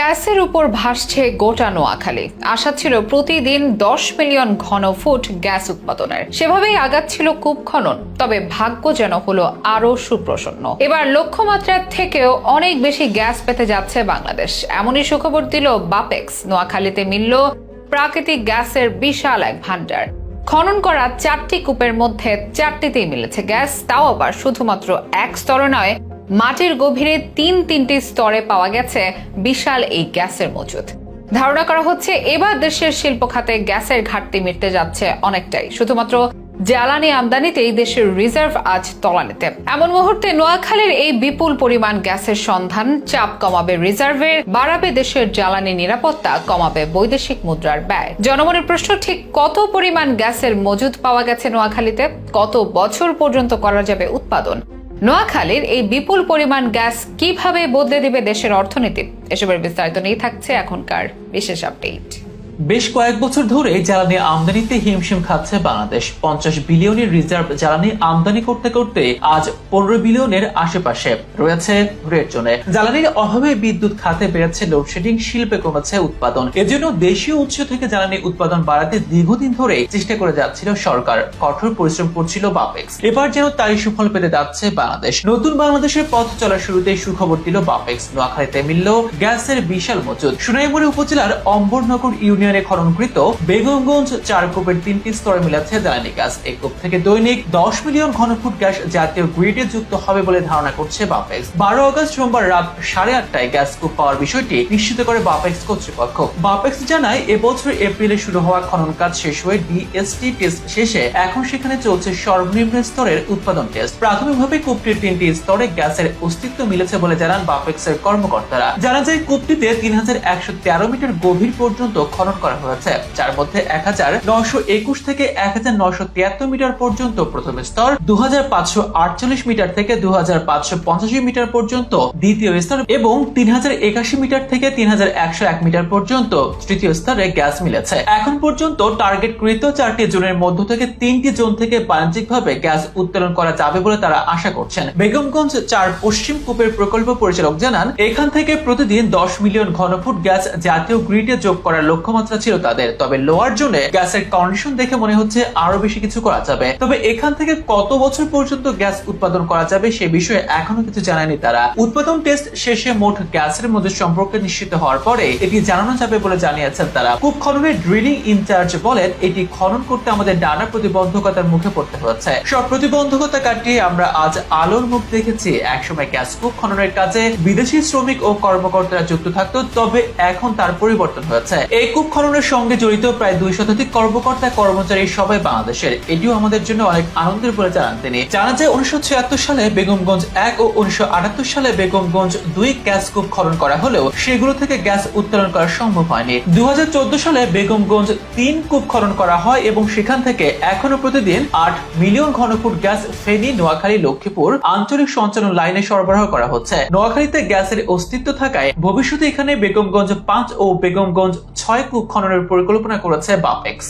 গ্যাসের উপর ভাসছে গোটা নোয়াখালী। আশা ছিল প্রতিদিন 10 মিলিয়ন ঘনফুট গ্যাস উৎপাদনের। সেভাবেই আগাচ্ছিল কূপ খনন। তবে ভাগ্য যেন হলো আরো সুপ্রসন্ন। এবার লক্ষ্যমাত্রার থেকেও অনেক বেশি গ্যাস পেতে যাচ্ছে বাংলাদেশ। এমনই সুখবর দিল বাপেক্স। নোয়াখালীতে মিলল প্রাকৃতিক গ্যাসের বিশাল এক ভান্ডার। খনন করা 4টি কূপের মধ্যে 4টিতেই মিলেছে গ্যাস, তাও আবার শুধুমাত্র এক স্তরে নয়, মাটির গভীরে তিনটি স্তরে পাওয়া গেছে বিশাল এই গ্যাসের মজুদ। ধারণা করা হচ্ছে এবার দেশের শিল্প খাতে গ্যাসের ঘাটতি মিটতে যাচ্ছে অনেকটাই। শুধুমাত্র জ্বালানি আমদানিতেই দেশের রিজার্ভ আজ তলানিতে। এমন মুহূর্তে নোয়াখালীর এই বিপুল পরিমাণ গ্যাসের সন্ধান চাপ কমাবে রিজার্ভের, বাড়াবে দেশের জ্বালানি নিরাপত্তা, কমাবে বৈদেশিক মুদ্রার ব্যয়। জনমনের প্রশ্ন, ঠিক কত পরিমাণ গ্যাসের মজুদ পাওয়া গেছে নোয়াখালীতে? কত বছর পর্যন্ত করা যাবে উৎপাদন? নোয়াখালীর এই বিপুল পরিমাণ গ্যাস কিভাবে বদলে দিবে দেশের অর্থনীতি? এসবের বিস্তারিত নিয়ে থাকছে এখনকার বিশেষ আপডেট। বেশ কয়েক বছর ধরে জ্বালানি আমদানিতে হিমশিম খাচ্ছে বাংলাদেশ। 50 বিলিয়নের রিজার্ভ জ্বালানি আমদানি করতে করতে আজ 15 বিলিয়নের আশেপাশে রয়েছে রেড জোনে। জ্বালানির অভাবে বিদ্যুৎ খাতে বেড়েছে লোডশেডিং, শিল্পে কমেছে উৎপাদন। এজন্য দেশীয় উৎস থেকে জ্বালানি উৎপাদন বাড়াতে দীর্ঘদিন ধরে চেষ্টা করে যাচ্ছিল সরকার, কঠোর পরিশ্রম করছিল বাপেক্স। এবার যেন তারই সুফল পেতে যাচ্ছে বাংলাদেশ। নতুন বাংলাদেশের পথ চলার শুরুতেই সুখবর দিল বাপেক্স। নোয়াখালীতে মিলল গ্যাসের বিশাল মজুদ। সোনাইমুড়ি উপজেলার অম্বরনগর ইউনিয়ন খননকৃত বেগমগঞ্জ 4 কূপের 3টি স্তরে মিলেছে জ্বালানি গ্যাস। এই কূপ থেকে দৈনিক 10 মিলিয়ন ঘনফুট গ্যাস জাতীয় গ্রিডে যুক্ত হবে বলে ধারণা করছে বাপেক্স। 12 আগস্ট সোমবার রাত 8:30টায় গ্যাস কূপ পাওয়ার বিষয়টি নিশ্চিত করে বাপেক্স কর্তৃপক্ষ। বাপেক্স জানায়, এবছর এপ্রিলে শুরু হওয়া খনন কাজ শেষ হয়ে ডিএসটি টেস্ট শেষে এখন সেখানে চলছে সর্বনিম্ন স্তরের উৎপাদন টেস্ট। প্রাথমিকভাবে কূপটির 3টি স্তরে গ্যাসের অস্তিত্ব মিলেছে বলে জানান বাপেক্সের কর্মকর্তারা। জানা যায়, কূপটিতে 3113 মিটার গভীর পর্যন্ত খনন করা হয়েছে, যার মধ্যে 1921 থেকে 1973 মিটার পর্যন্ত প্রথম স্তর, 2548 মিটার থেকে 2585 মিটার পর্যন্ত দ্বিতীয় স্তর এবং 3081 মিটার থেকে 3101 মিটার পর্যন্ত তৃতীয় স্তরে গ্যাস মিলেছে। এখন পর্যন্ত টার্গেটকৃত 4টি জোনের মধ্য থেকে 3টি জোন থেকে বাণিজ্যিকভাবে গ্যাস উত্তোলন করা যাবে বলে তারা আশা করছেন। বেগমগঞ্জ 4 পশ্চিম কূপের প্রকল্প পরিচালক জানান, এখান থেকে প্রতিদিন 10 মিলিয়ন ঘনফুট গ্যাস জাতীয় গ্রিডে যোগ করার লক্ষ্যমাত্রা ছিল তাদের। তবে লোয়ার জোনে গ্যাসের কন্ডিশন দেখে মনে হচ্ছে আরো বেশি কিছু করা যাবে। তবে এখান থেকে কত বছর পর্যন্ত গ্যাস উৎপাদন করা যাবে সে বিষয়ে এখনো কিছু জানায়নি তারা। উৎপাদন টেস্ট শেষে মোট গ্যাসের মধ্যে সম্পর্কে নিশ্চিত হওয়ার পরে এটি জানানো যাবে বলে জানিয়েছেন তারা। কূপ খননের ড্রিলিং ইনচার্জ বলেন, এটি খনন করতে আমাদের নানা প্রতিবন্ধকতার মুখে পড়তে হচ্ছে। সব প্রতিবন্ধকতা কাটিয়ে আমরা আজ আলোর মুখ দেখেছি। একসময় গ্যাস কূপ খননের কাজে বিদেশি শ্রমিক ও কর্মকর্তারা যুক্ত থাকতো, তবে এখন তার পরিবর্তন হয়েছে। এই কূপ খননের সঙ্গে জড়িত প্রায় 2 শতাধিক কর্মকর্তা কর্মচারী সবাই বাংলাদেশের। এটিও আমাদের জন্য অনেক আনন্দের বলে জানান তিনি। জানা যায়, 1976 সালে বেগমগঞ্জ 1 ও 1978 সালে বেগমগঞ্জ 2 গ্যাস কূপ খনন করা হলেও সেগুলো থেকে গ্যাস উত্তোলন করা সম্ভব হয়নি। 2014 সালে বেগমগঞ্জ 3 কূপ খনন করা হয় এবং সেখান থেকে এখনো প্রতিদিন 8 মিলিয়ন ঘনফুট গ্যাস ফেনী, নোয়াখালী, লক্ষ্মীপুর আঞ্চলিক সঞ্চালন লাইনে সরবরাহ করা হচ্ছে। নোয়াখালীতে গ্যাসের অস্তিত্ব থাকায় ভবিষ্যতে এখানে বেগমগঞ্জ 5 ও বেগমগঞ্জ 6 কূপ খননের পরিকল্পনা করেছে বাপেক্স।